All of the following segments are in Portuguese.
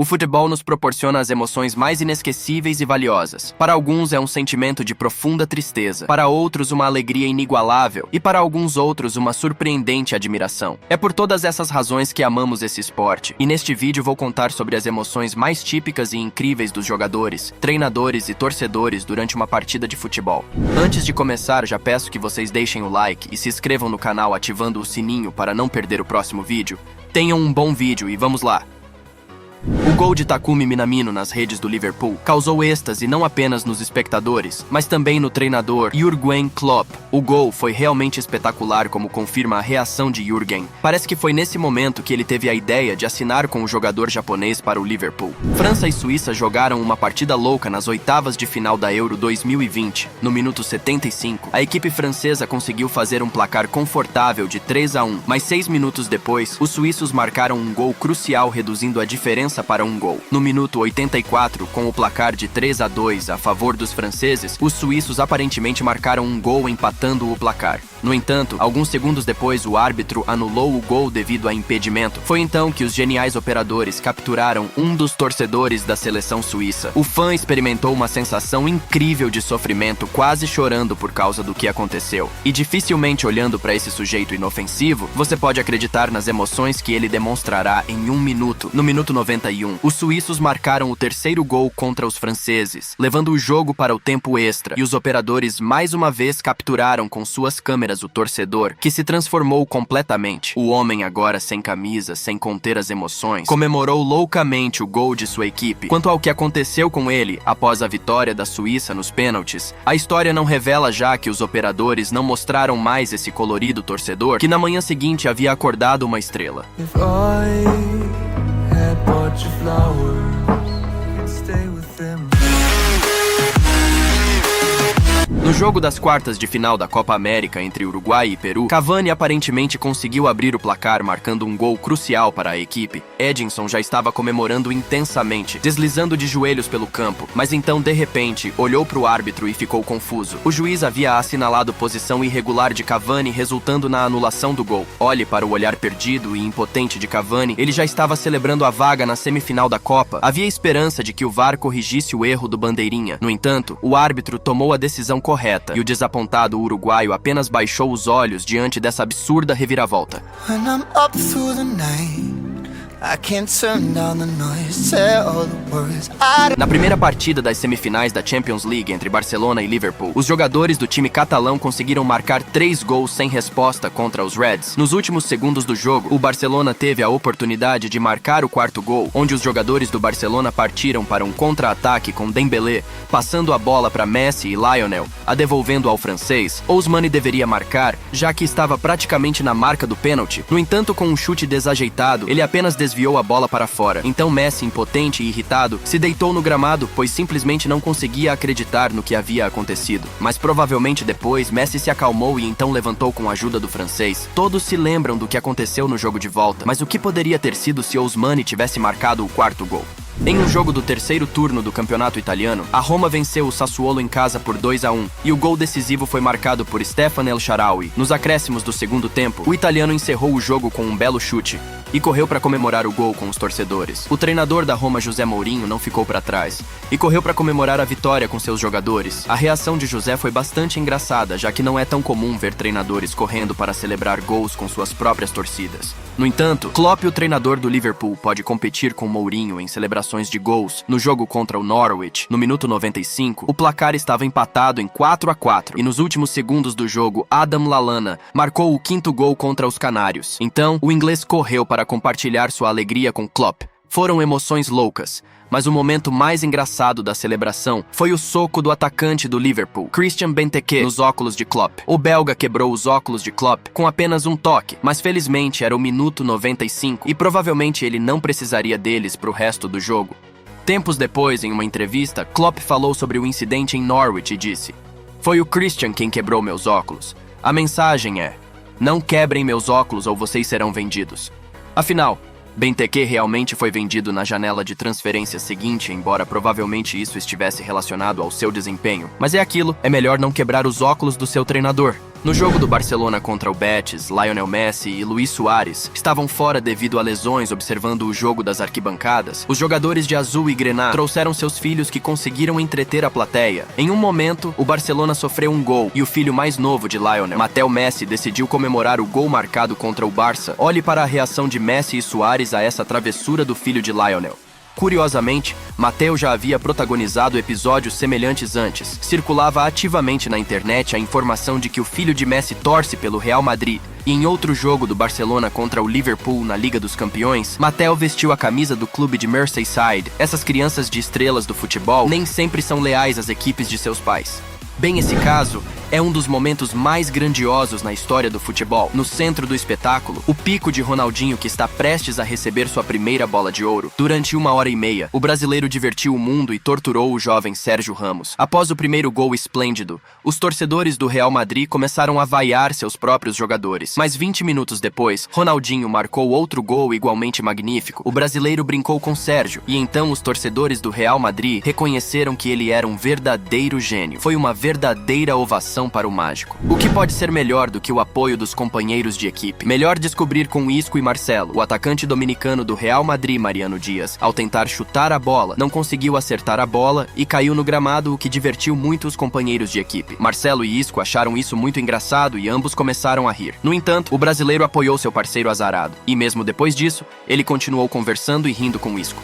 O futebol nos proporciona as emoções mais inesquecíveis e valiosas. Para alguns é um sentimento de profunda tristeza, para outros uma alegria inigualável e para alguns outros uma surpreendente admiração. É por todas essas razões que amamos esse esporte, e neste vídeo vou contar sobre as emoções mais típicas e incríveis dos jogadores, treinadores e torcedores durante uma partida de futebol. Antes de começar, já peço que vocês deixem o like e se inscrevam no canal ativando o sininho para não perder o próximo vídeo. Tenham um bom vídeo e vamos lá! O gol de Takumi Minamino nas redes do Liverpool causou êxtase não apenas nos espectadores, mas também no treinador Jürgen Klopp. O gol foi realmente espetacular, como confirma a reação de Jürgen. Parece que foi nesse momento que ele teve a ideia de assinar com o jogador japonês para o Liverpool. França e Suíça jogaram uma partida louca nas oitavas de final da Euro 2020. No minuto 75, a equipe francesa conseguiu fazer um placar confortável de 3-1, mas 6 minutos depois, os suíços marcaram um gol crucial, reduzindo a diferença para um gol. No minuto 84, com o placar de 3-2 a favor dos franceses, os suíços aparentemente marcaram um gol empatando o placar. No entanto, alguns segundos depois, o árbitro anulou o gol devido a impedimento. Foi então que os geniais operadores capturaram um dos torcedores da seleção suíça. O fã experimentou uma sensação incrível de sofrimento, quase chorando por causa do que aconteceu. E dificilmente olhando para esse sujeito inofensivo, você pode acreditar nas emoções que ele demonstrará em um minuto. No minuto 91, os suíços marcaram o terceiro gol contra os franceses, levando o jogo para o tempo extra, e os operadores mais uma vez capturaram com suas câmeras o torcedor, que se transformou completamente. O homem, agora sem camisa, sem conter as emoções, comemorou loucamente o gol de sua equipe. Quanto ao que aconteceu com ele após a vitória da Suíça nos pênaltis, a história não revela, já que os operadores não mostraram mais esse colorido torcedor que na manhã seguinte havia acordado uma estrela. No jogo das quartas de final da Copa América entre Uruguai e Peru, Cavani aparentemente conseguiu abrir o placar, marcando um gol crucial para a equipe. Edinson já estava comemorando intensamente, deslizando de joelhos pelo campo, mas então, de repente, olhou para o árbitro e ficou confuso. O juiz havia assinalado posição irregular de Cavani, resultando na anulação do gol. Olhe para o olhar perdido e impotente de Cavani, ele já estava celebrando a vaga na semifinal da Copa. Havia esperança de que o VAR corrigisse o erro do bandeirinha. No entanto, o árbitro tomou a decisão correta, e o desapontado uruguaio apenas baixou os olhos diante dessa absurda reviravolta. Na primeira partida das semifinais da Champions League entre Barcelona e Liverpool, os jogadores do time catalão conseguiram marcar 3 gols sem resposta contra os Reds. Nos últimos segundos do jogo, o Barcelona teve a oportunidade de marcar o quarto gol, onde os jogadores do Barcelona partiram para um contra-ataque com Dembélé, passando a bola para Messi e Lionel, a devolvendo ao francês. Ousmane deveria marcar, já que estava praticamente na marca do pênalti. No entanto, com um chute desajeitado, ele apenas desviou a bola para fora. Então Messi, impotente e irritado, se deitou no gramado, pois simplesmente não conseguia acreditar no que havia acontecido. Mas provavelmente depois, Messi se acalmou e então levantou com a ajuda do francês. Todos se lembram do que aconteceu no jogo de volta, mas o que poderia ter sido se Ousmane tivesse marcado o quarto gol? Em um jogo do terceiro turno do campeonato italiano, a Roma venceu o Sassuolo em casa por 2-1, e o gol decisivo foi marcado por Stefan El Shaarawy. Nos acréscimos do segundo tempo, o italiano encerrou o jogo com um belo chute e correu para comemorar o gol com os torcedores. O treinador da Roma, José Mourinho, não ficou para trás e correu para comemorar a vitória com seus jogadores. A reação de José foi bastante engraçada, já que não é tão comum ver treinadores correndo para celebrar gols com suas próprias torcidas. No entanto, Klopp, o treinador do Liverpool, pode competir com Mourinho em celebrações de gols. No jogo contra o Norwich, no minuto 95, o placar estava empatado em 4-4, e nos últimos segundos do jogo, Adam Lallana marcou o quinto gol contra os Canários. Então, o inglês correu para compartilhar sua alegria com Klopp. Foram emoções loucas, mas o momento mais engraçado da celebração foi o soco do atacante do Liverpool, Christian Benteke, nos óculos de Klopp. O belga quebrou os óculos de Klopp com apenas um toque, mas felizmente era o minuto 95 e provavelmente ele não precisaria deles para o resto do jogo. Tempos depois, em uma entrevista, Klopp falou sobre o incidente em Norwich e disse: "Foi o Christian quem quebrou meus óculos. A mensagem é: não quebrem meus óculos ou vocês serão vendidos." Afinal, Benteke realmente foi vendido na janela de transferência seguinte, embora provavelmente isso estivesse relacionado ao seu desempenho. Mas é aquilo, é melhor não quebrar os óculos do seu treinador. No jogo do Barcelona contra o Betis, Lionel Messi e Luis Suárez estavam fora devido a lesões observando o jogo das arquibancadas. Os jogadores de azul e grená trouxeram seus filhos que conseguiram entreter a plateia. Em um momento, o Barcelona sofreu um gol e o filho mais novo de Lionel, Matteo Messi, decidiu comemorar o gol marcado contra o Barça. Olhe para a reação de Messi e Suárez a essa travessura do filho de Lionel. Curiosamente, Matteo já havia protagonizado episódios semelhantes antes. Circulava ativamente na internet a informação de que o filho de Messi torce pelo Real Madrid. E em outro jogo do Barcelona contra o Liverpool na Liga dos Campeões, Matteo vestiu a camisa do clube de Merseyside. Essas crianças de estrelas do futebol nem sempre são leais às equipes de seus pais. Bem, esse caso é um dos momentos mais grandiosos na história do futebol. No centro do espetáculo, o pico de Ronaldinho, que está prestes a receber sua primeira bola de ouro. Durante 1h30, o brasileiro divertiu o mundo e torturou o jovem Sérgio Ramos. Após o primeiro gol esplêndido, os torcedores do Real Madrid começaram a vaiar seus próprios jogadores. Mas 20 minutos depois, Ronaldinho marcou outro gol igualmente magnífico. O brasileiro brincou com Sérgio, e então os torcedores do Real Madrid reconheceram que ele era um verdadeiro gênio. Foi uma verdadeira ovação para o mágico. O que pode ser melhor do que o apoio dos companheiros de equipe? Melhor descobrir com Isco e Marcelo. O atacante dominicano do Real Madrid, Mariano Dias, ao tentar chutar a bola, não conseguiu acertar a bola e caiu no gramado, o que divertiu muito os companheiros de equipe. Marcelo e Isco acharam isso muito engraçado e ambos começaram a rir. No entanto, o brasileiro apoiou seu parceiro azarado. E mesmo depois disso, ele continuou conversando e rindo com Isco.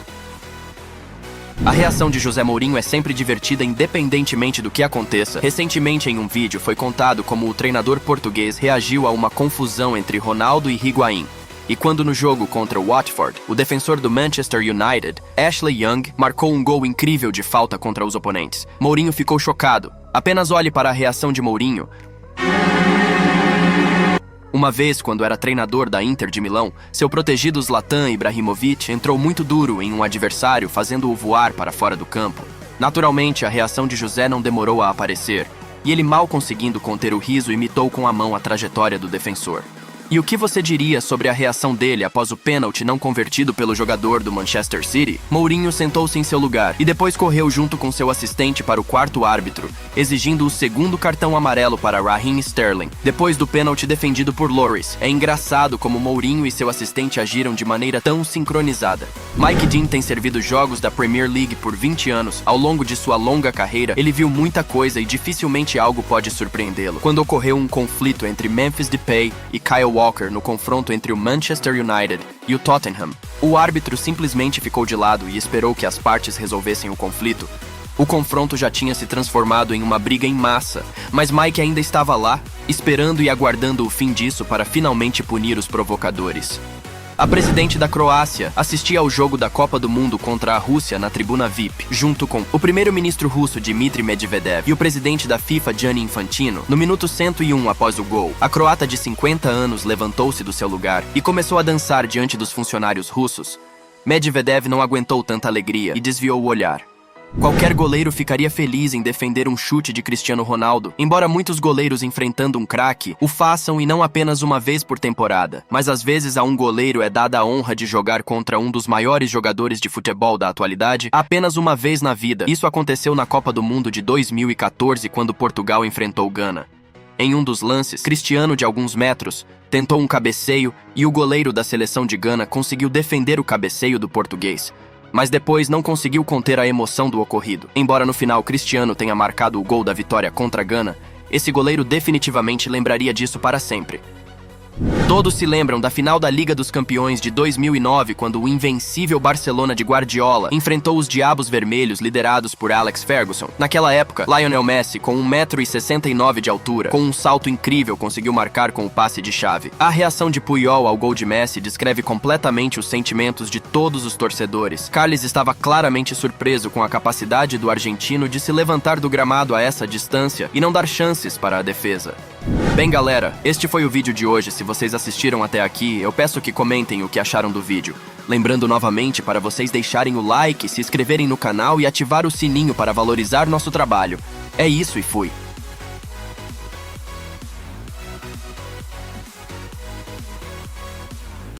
A reação de José Mourinho é sempre divertida independentemente do que aconteça. Recentemente, em um vídeo, foi contado como o treinador português reagiu a uma confusão entre Ronaldo e Higuaín. E quando no jogo contra o Watford, o defensor do Manchester United, Ashley Young, marcou um gol incrível de falta contra os oponentes. Mourinho ficou chocado. Apenas olhe para a reação de Mourinho. Uma vez, quando era treinador da Inter de Milão, seu protegido Zlatan Ibrahimovic entrou muito duro em um adversário, fazendo-o voar para fora do campo. Naturalmente, a reação de José não demorou a aparecer, e ele, mal conseguindo conter o riso, imitou com a mão a trajetória do defensor. E o que você diria sobre a reação dele após o pênalti não convertido pelo jogador do Manchester City? Mourinho sentou-se em seu lugar e depois correu junto com seu assistente para o quarto árbitro, exigindo o segundo cartão amarelo para Raheem Sterling, depois do pênalti defendido por Lloris. É engraçado como Mourinho e seu assistente agiram de maneira tão sincronizada. Mike Dean tem servido jogos da Premier League por 20 anos. Ao longo de sua longa carreira, ele viu muita coisa e dificilmente algo pode surpreendê-lo. Quando ocorreu um conflito entre Memphis Depay e Kyle Walker no confronto entre o Manchester United e o Tottenham, o árbitro simplesmente ficou de lado e esperou que as partes resolvessem o conflito. O confronto já tinha se transformado em uma briga em massa, mas Mike ainda estava lá, esperando e aguardando o fim disso para finalmente punir os provocadores. A presidente da Croácia assistia ao jogo da Copa do Mundo contra a Rússia na tribuna VIP, junto com o primeiro-ministro russo Dmitry Medvedev e o presidente da FIFA Gianni Infantino. No minuto 101 após o gol, a croata de 50 anos levantou-se do seu lugar e começou a dançar diante dos funcionários russos. Medvedev não aguentou tanta alegria e desviou o olhar. Qualquer goleiro ficaria feliz em defender um chute de Cristiano Ronaldo, embora muitos goleiros enfrentando um craque o façam e não apenas uma vez por temporada. Mas às vezes a um goleiro é dada a honra de jogar contra um dos maiores jogadores de futebol da atualidade apenas uma vez na vida. Isso aconteceu na Copa do Mundo de 2014, quando Portugal enfrentou Gana. Em um dos lances, Cristiano, de alguns metros, tentou um cabeceio e o goleiro da seleção de Gana conseguiu defender o cabeceio do português. Mas depois não conseguiu conter a emoção do ocorrido. Embora no final Cristiano tenha marcado o gol da vitória contra a Gana, esse goleiro definitivamente lembraria disso para sempre. Todos se lembram da final da Liga dos Campeões de 2009, quando o invencível Barcelona de Guardiola enfrentou os Diabos Vermelhos liderados por Alex Ferguson. Naquela época, Lionel Messi, com 1,69 m de altura, com um salto incrível, conseguiu marcar com o passe de chave. A reação de Puyol ao gol de Messi descreve completamente os sentimentos de todos os torcedores. Carles estava claramente surpreso com a capacidade do argentino de se levantar do gramado a essa distância e não dar chances para a defesa. Bem, galera, este foi o vídeo de hoje. Se vocês assistiram até aqui, eu peço que comentem o que acharam do vídeo. Lembrando novamente para vocês deixarem o like, se inscreverem no canal e ativar o sininho para valorizar nosso trabalho. É isso e fui!